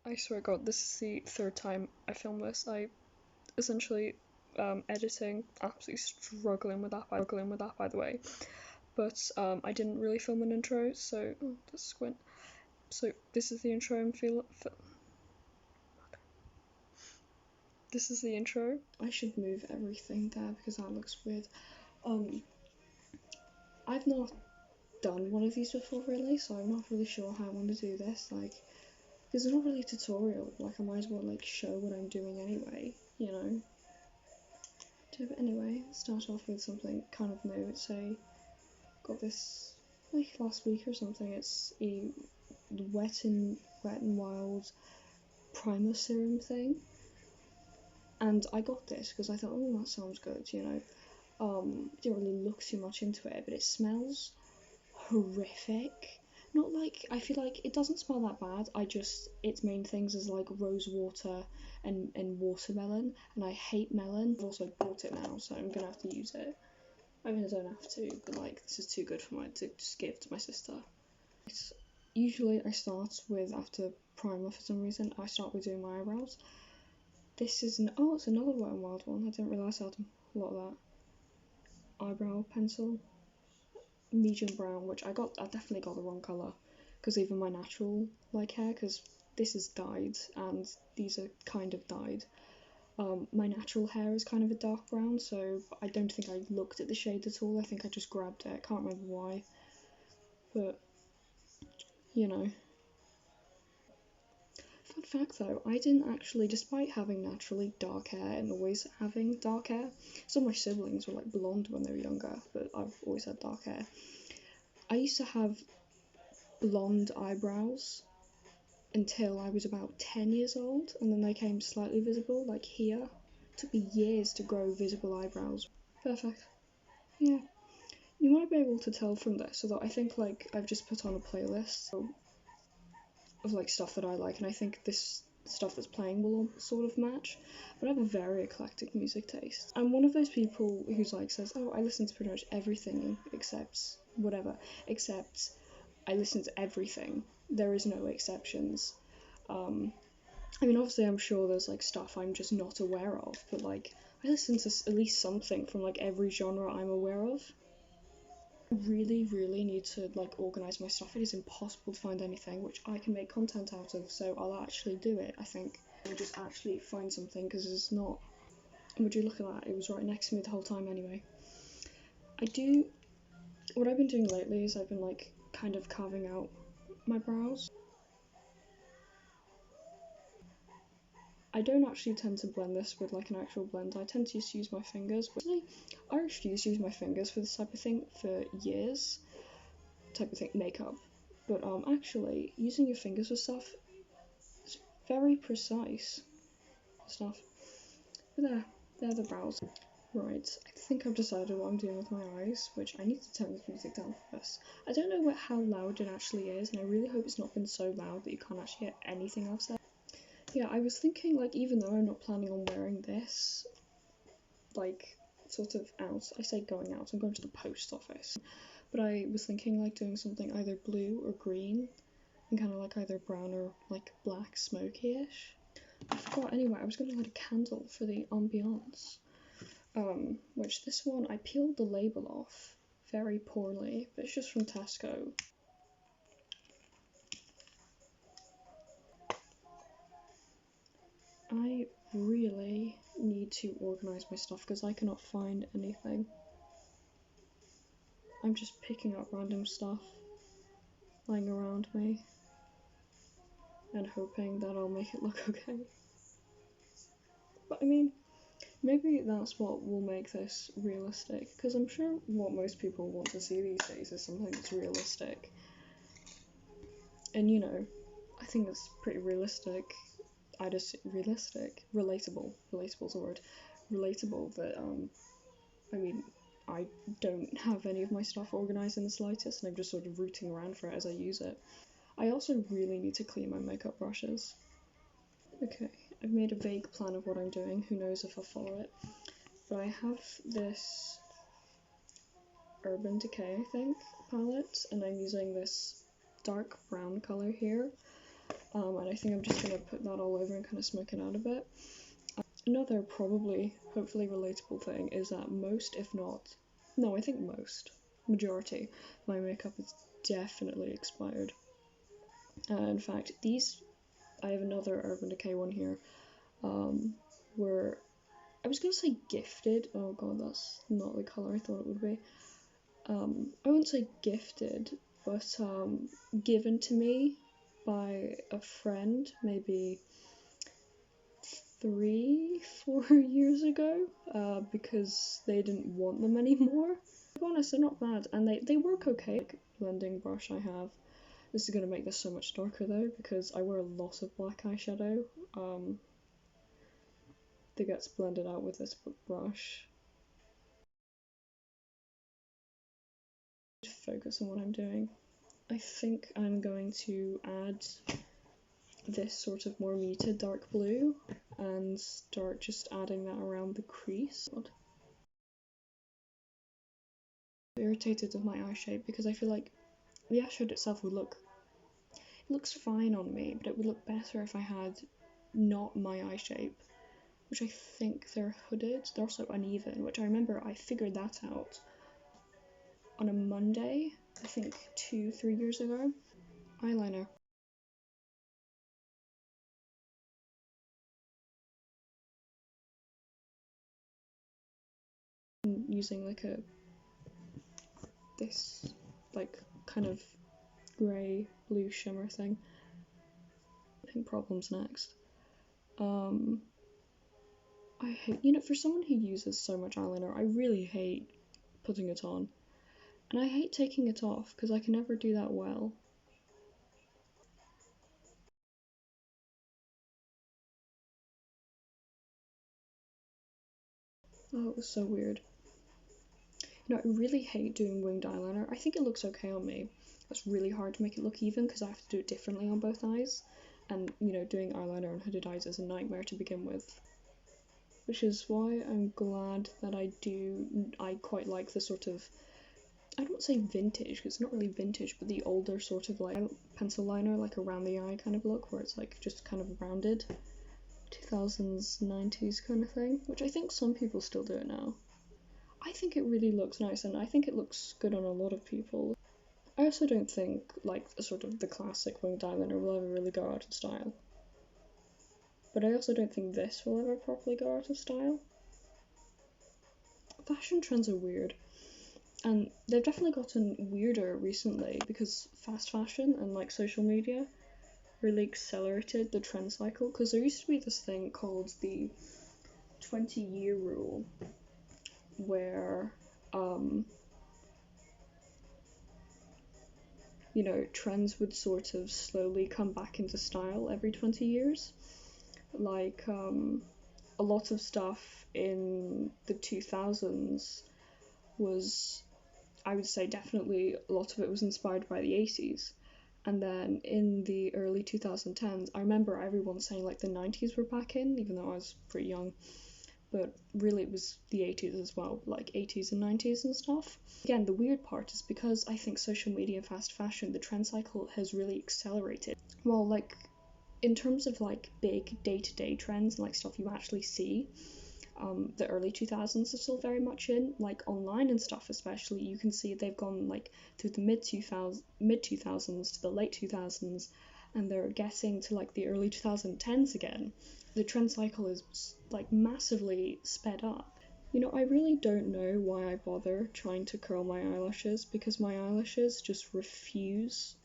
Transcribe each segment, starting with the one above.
I swear to God, this is the third time I filmed this. I essentially editing, absolutely struggling with that by the way. But I didn't really film an intro, so let's squint. So this is the intro and this is the intro. I should move everything there because that looks weird. I've not done one of these before really, so I'm not really sure how I want to do this, like, because it's not really a tutorial, like I might as well like show what I'm doing anyway, you know. But anyway, start off with something kind of new. It's got this like last week or something. It's a wet and wild primer serum thing, and I got this because I thought, oh, that sounds good, you know. Didn't really look too much into it, but it smells horrific. Not like, I feel like it doesn't smell that bad. Its main things is like rose water and watermelon, and I hate melon. I've also bought it now, so I'm gonna have to use it. I mean, I don't have to, but like, this is too good for mine to just give to my sister. Usually I start with, after primer for some reason, I start with doing my eyebrows. This is it's another Wet n Wild one. I didn't realise I had a lot of that. Eyebrow pencil, medium brown, which I definitely got the wrong colour, because even my natural like hair, because this is dyed and these are kind of dyed. My natural hair is kind of a dark brown, so I don't think I looked at the shade at all. I think I just grabbed it. I can't remember why, but you know. Fun fact though, I didn't actually, despite having naturally dark hair and always having dark hair, some of my siblings were like blonde when they were younger, but I've always had dark hair. I used to have blonde eyebrows until I was about 10 years old, and then they came slightly visible, like here. It took me years to grow visible eyebrows. Perfect. Yeah. You might be able to tell from this, although I think like I've just put on a playlist of like stuff that I like, and I think this stuff that's playing will sort of match. But I have a very eclectic music taste. I'm one of those people who's like says, oh, I listen to pretty much everything except whatever, except I listen to everything. There is no exceptions. I mean, obviously I'm sure there's like stuff I'm just not aware of, but like I listen to at least something from like every genre I'm aware of. I really need to like organise my stuff. It is impossible to find anything which I can make content out of, so I'll actually do it, I think. I'll just actually find something, because it's not... Would you look at that? It was right next to me the whole time anyway. What I've been doing lately is I've been like kind of carving out my brows. I don't actually tend to blend this with like an actual blender. I tend to just use my fingers. I refuse to use my fingers for this type of thing for years. Makeup. But actually, using your fingers for stuff is very precise stuff. But they're the brows. Right, I think I've decided what I'm doing with my eyes, which I need to turn this music down first. I don't know how loud it actually is, and I really hope it's not been so loud that you can't actually hear anything else there. Yeah, I was thinking, like, even though I'm not planning on wearing this, like, sort of out, I say going out, I'm going to the post office, but I was thinking, like, doing something either blue or green, and kind of, like, either brown or, like, black smoky-ish. I forgot, anyway, I was going to light a candle for the ambiance, which this one, I peeled the label off very poorly, but it's just from Tesco. I really need to organise my stuff because I cannot find anything. I'm just picking up random stuff lying around me and hoping that I'll make it look okay. But I mean, maybe that's what will make this realistic, because I'm sure what most people want to see these days is something that's realistic. And you know, I think that's pretty realistic. Relatable. Relatable's a word. Relatable that, I mean, I don't have any of my stuff organised in the slightest, and I'm just sort of rooting around for it as I use it. I also really need to clean my makeup brushes. Okay, I've made a vague plan of what I'm doing, who knows if I'll follow it. But I have this Urban Decay, I think, palette, and I'm using this dark brown colour here. and I think I'm just gonna put that all over and kind of smoke it out a bit. Another probably, hopefully relatable thing is that most, if not, no, I think majority, my makeup is definitely expired. In fact, I have another Urban Decay one here, were, I was gonna say gifted, oh god, that's not the colour I thought it would be. I wouldn't say gifted, but given to me by a friend maybe 3-4 years ago, because they didn't want them anymore. To be honest, they're not bad, and they work okay. Blending brush I have. This is gonna make this so much darker though, because I wear a lot of black eyeshadow. That gets blended out with this brush. Focus on what I'm doing. I think I'm going to add this sort of more muted dark blue and start just adding that around the crease. I'm irritated with my eye shape because I feel like the eyeshadow itself would look, it looks fine on me, but it would look better if I had not my eye shape, which I think they're hooded. They're also uneven, which I remember I figured that out on a Monday, I think 2-3 years ago. Eyeliner. I'm using like this like kind of grey blue shimmer thing. Pink Problems next. I hate, for someone who uses so much eyeliner, I really hate putting it on. And I hate taking it off because I can never do that well. Oh, it was so weird. I really hate doing winged eyeliner. I think it looks okay on me. It's really hard to make it look even because I have to do it differently on both eyes. And, doing eyeliner on hooded eyes is a nightmare to begin with. Which is why I'm glad that I quite like the sort of, I don't say vintage, because it's not really vintage, but the older sort of like pencil liner, like around the eye kind of look, where it's like just kind of rounded, 2000s, 90s kind of thing, which I think some people still do it now. I think it really looks nice, and I think it looks good on a lot of people. I also don't think like a sort of the classic winged eyeliner will ever really go out of style. But I also don't think this will ever properly go out of style. Fashion trends are weird. And they've definitely gotten weirder recently because fast fashion and like social media really accelerated the trend cycle. Because there used to be this thing called the 20-year rule, where trends would sort of slowly come back into style every 20 years. Like a lot of stuff in the 2000s was, I would say definitely a lot of it was inspired by the 80s. And then in the early 2010s, I remember everyone saying like the 90s were back in, even though I was pretty young. But really it was the 80s as well, like 80s and 90s and stuff. Again, the weird part is because I think social media and fast fashion, the trend cycle has really accelerated. Well, like in terms of like big day-to-day trends and like stuff you actually see, the early 2000s are still very much in, like online and stuff especially. You can see they've gone like through the mid 2000s to the late 2000s, and they're getting to like the early 2010s again. The trend cycle is like massively sped up. I really don't know why I bother trying to curl my eyelashes, because my eyelashes just refuse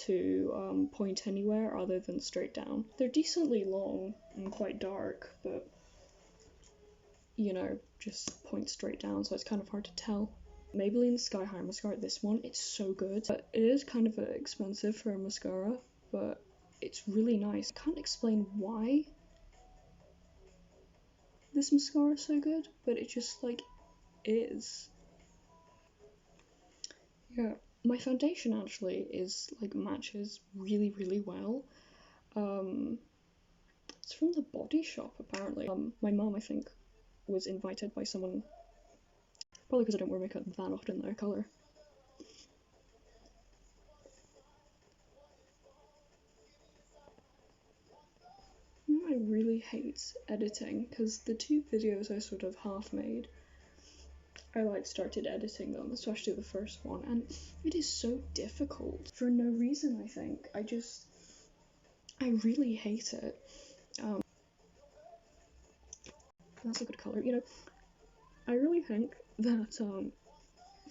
to point anywhere other than straight down. They're decently long and quite dark, but just point straight down, so it's kind of hard to tell. Maybelline Sky High Mascara, this one, it's so good. But it is kind of expensive for a mascara, but it's really nice. I can't explain why this mascara is so good, but it just, like, is. Yeah, my foundation actually is, like, matches really, really well. It's from the Body Shop, apparently. My mom, I think, was invited by someone, probably because I don't wear makeup that often, their colour. really hate editing, because the 2 videos I sort of half made, I like started editing them, especially the first one, and it is so difficult for no reason. I think I really hate it. That's a good color. You know, I really think that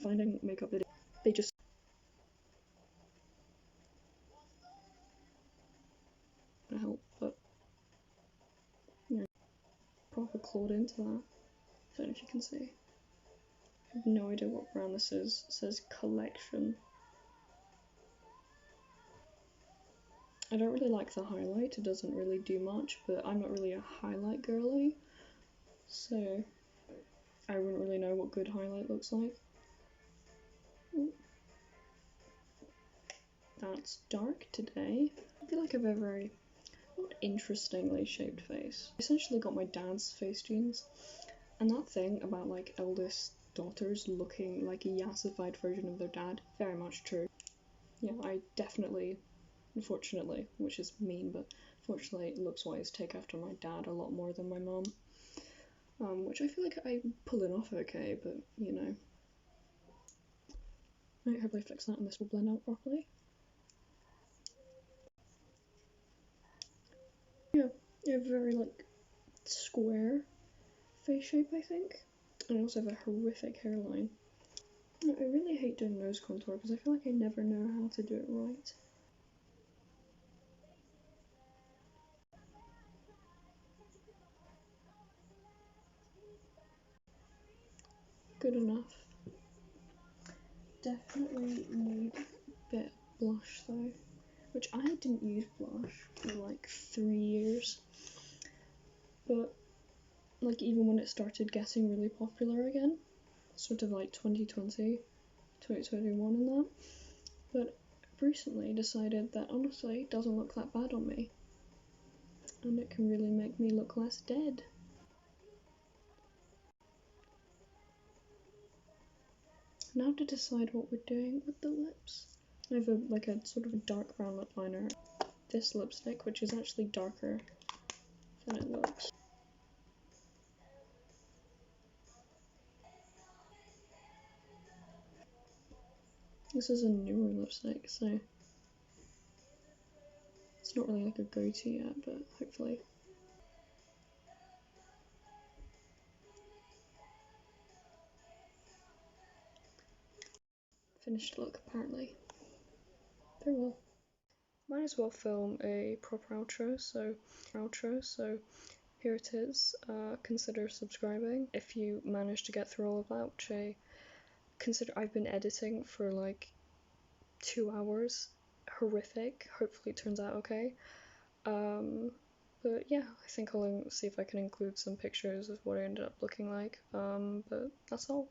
finding makeup videos, they just help, but you know, proper clawed into that. I don't know if you can see. I have no idea what brand this is. It says Collection. I don't really like the highlight, it doesn't really do much, but I'm not really a highlight girly, so I wouldn't really know what good highlight looks like. Ooh. That's dark today. I feel like I have a very interestingly shaped face. I essentially got my dad's face genes, and that thing about like eldest daughters looking like a yassified version of their dad, very much true. Yeah, I definitely, unfortunately, which is mean, but fortunately looks-wise take after my dad a lot more than my mom. Which I feel like I'm pulling off okay, but you know. Right, hopefully fix that and this will blend out properly. Yeah, I have a very like square face shape, I think. And I also have a horrific hairline. I really hate doing nose contour because I feel like I never know how to do it right. Good enough. Definitely need a bit of blush though, which I didn't use blush for like 3 years. But like even when it started getting really popular again, sort of like 2020, 2021 and that, but recently decided that honestly it doesn't look that bad on me, and it can really make me look less dead. Now to decide what we're doing with the lips. I have like a sort of a dark brown lip liner. This lipstick, which is actually darker than it looks. This is a newer lipstick, so it's not really like a go-to yet, but hopefully. Finished look, apparently. Very well. Might as well film a proper outro, so here it is. Consider subscribing if you manage to get through all of that, which I consider. I've been editing for like 2 hours. Horrific. Hopefully it turns out okay. But yeah, I think I'll see if I can include some pictures of what I ended up looking like. But that's all.